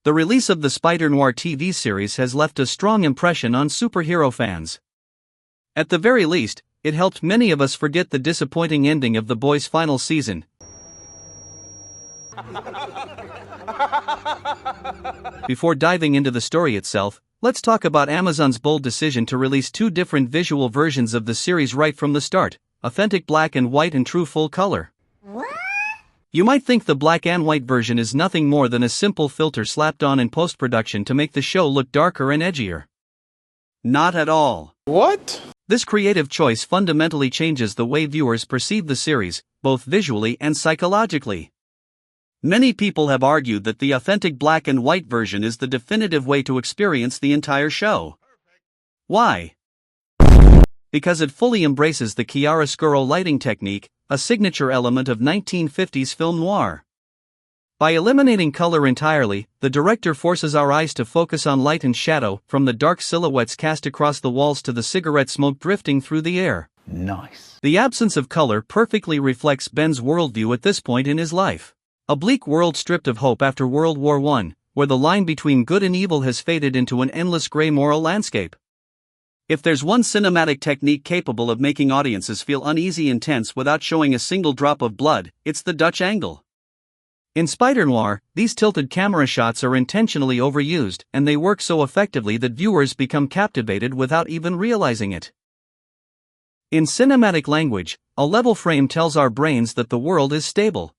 The release of the Spider-Noir TV series has left a strong impression on superhero fans. At the very least, it helped many of us forget the disappointing ending of The Boys' final season. Before diving into the story itself, let's talk about Amazon's bold decision to release two different visual versions of the series right from the start: authentic black and white and true full color. What? You might think the black and white version is nothing more than a simple filter slapped on in post-production to make the show look darker and edgier. Not at all. What? This creative choice fundamentally changes the way viewers perceive the series, both visually and psychologically. Many people have argued that the authentic black and white version is the definitive way to experience the entire show. Why? Because it fully embraces the chiaroscuro lighting technique, a signature element of 1950s film noir. By eliminating color entirely, the director forces our eyes to focus on light and shadow, from the dark silhouettes cast across the walls to the cigarette smoke drifting through the air. Nice. The absence of color perfectly reflects Ben's worldview at this point in his life. A bleak world stripped of hope after World War I, where the line between good and evil has faded into an endless gray moral landscape. If there's one cinematic technique capable of making audiences feel uneasy and tense without showing a single drop of blood, it's the Dutch angle. In Spider-Noir, these tilted camera shots are intentionally overused, and they work so effectively that viewers become captivated without even realizing it. In cinematic language, a level frame tells our brains that the world is stable.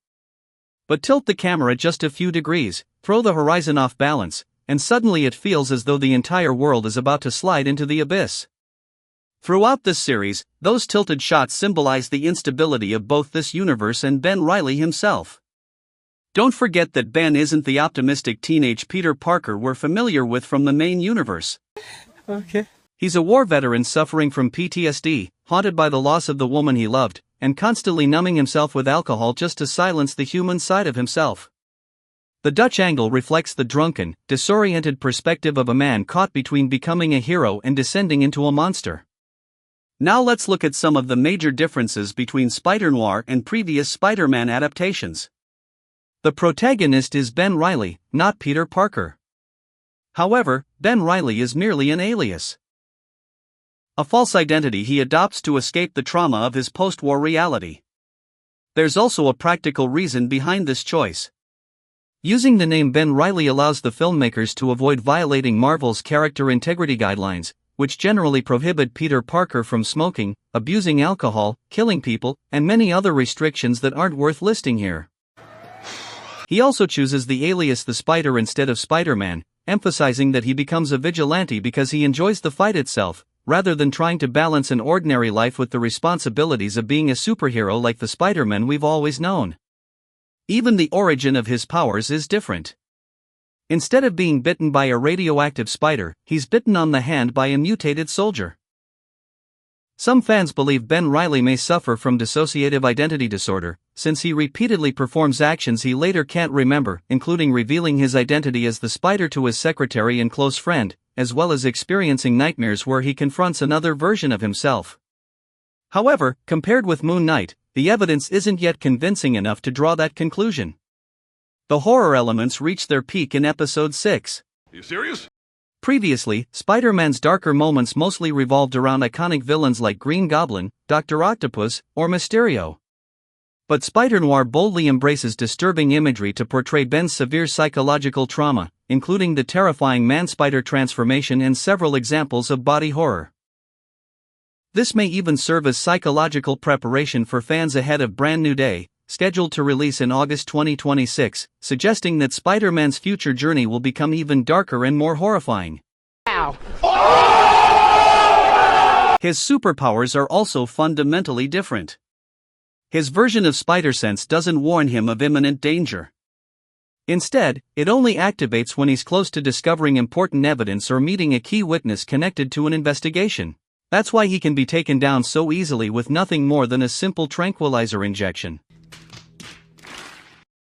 But tilt the camera just a few degrees, throw the horizon off balance, and suddenly it feels as though the entire world is about to slide into the abyss. Throughout this series, those tilted shots symbolize the instability of both this universe and Ben Reilly himself. Don't forget that Ben isn't the optimistic teenage Peter Parker we're familiar with from the main universe. Okay. He's a war veteran suffering from PTSD, haunted by the loss of the woman he loved, and constantly numbing himself with alcohol just to silence the human side of himself. The Dutch angle reflects the drunken, disoriented perspective of a man caught between becoming a hero and descending into a monster. Now let's look at some of the major differences between Spider-Noir and previous Spider-Man adaptations. The protagonist is Ben Reilly, not Peter Parker. However, Ben Reilly is merely an alias. A false identity he adopts to escape the trauma of his post-war reality. There's also a practical reason behind this choice. Using the name Ben Reilly allows the filmmakers to avoid violating Marvel's character integrity guidelines, which generally prohibit Peter Parker from smoking, abusing alcohol, killing people, and many other restrictions that aren't worth listing here. He also chooses the alias the Spider instead of Spider-Man, emphasizing that he becomes a vigilante because he enjoys the fight itself, rather than trying to balance an ordinary life with the responsibilities of being a superhero like the Spider-Man we've always known. Even the origin of his powers is different. Instead of being bitten by a radioactive spider, he's bitten on the hand by a mutated soldier. Some fans believe Ben Reilly may suffer from dissociative identity disorder, since he repeatedly performs actions he later can't remember, including revealing his identity as the Spider to his secretary and close friend, as well as experiencing nightmares where he confronts another version of himself. However, compared with Moon Knight, the evidence isn't yet convincing enough to draw that conclusion. The horror elements reach their peak in Episode 6. Are you serious? Previously, Spider-Man's darker moments mostly revolved around iconic villains like Green Goblin, Dr. Octopus, or Mysterio. But Spider-Noir boldly embraces disturbing imagery to portray Ben's severe psychological trauma, including the terrifying man-spider transformation and several examples of body horror. This may even serve as psychological preparation for fans ahead of Brand New Day, scheduled to release in August 2026, suggesting that Spider-Man's future journey will become even darker and more horrifying. Ow. His superpowers are also fundamentally different. His version of Spider-Sense doesn't warn him of imminent danger. Instead, it only activates when he's close to discovering important evidence or meeting a key witness connected to an investigation. That's why he can be taken down so easily with nothing more than a simple tranquilizer injection.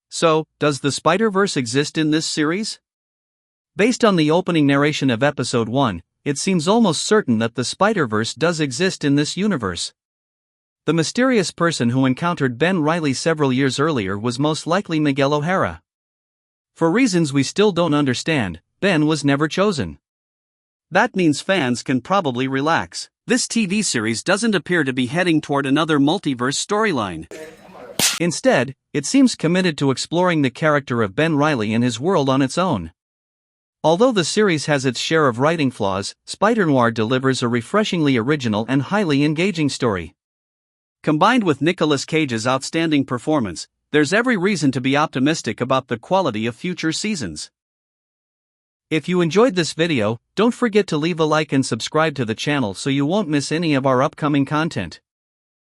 So, does the Spider-Verse exist in this series? Based on the opening narration of Episode 1, it seems almost certain that the Spider-Verse does exist in this universe. The mysterious person who encountered Ben Reilly several years earlier was most likely Miguel O'Hara. For reasons we still don't understand, Ben was never chosen. That means fans can probably relax. This TV series doesn't appear to be heading toward another multiverse storyline. Instead, it seems committed to exploring the character of Ben Reilly and his world on its own. Although the series has its share of writing flaws, Spider-Noir delivers a refreshingly original and highly engaging story. Combined with Nicolas Cage's outstanding performance, there's every reason to be optimistic about the quality of future seasons. If you enjoyed this video, don't forget to leave a like and subscribe to the channel so you won't miss any of our upcoming content.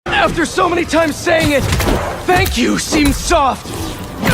After so many times saying it, thank you seems soft.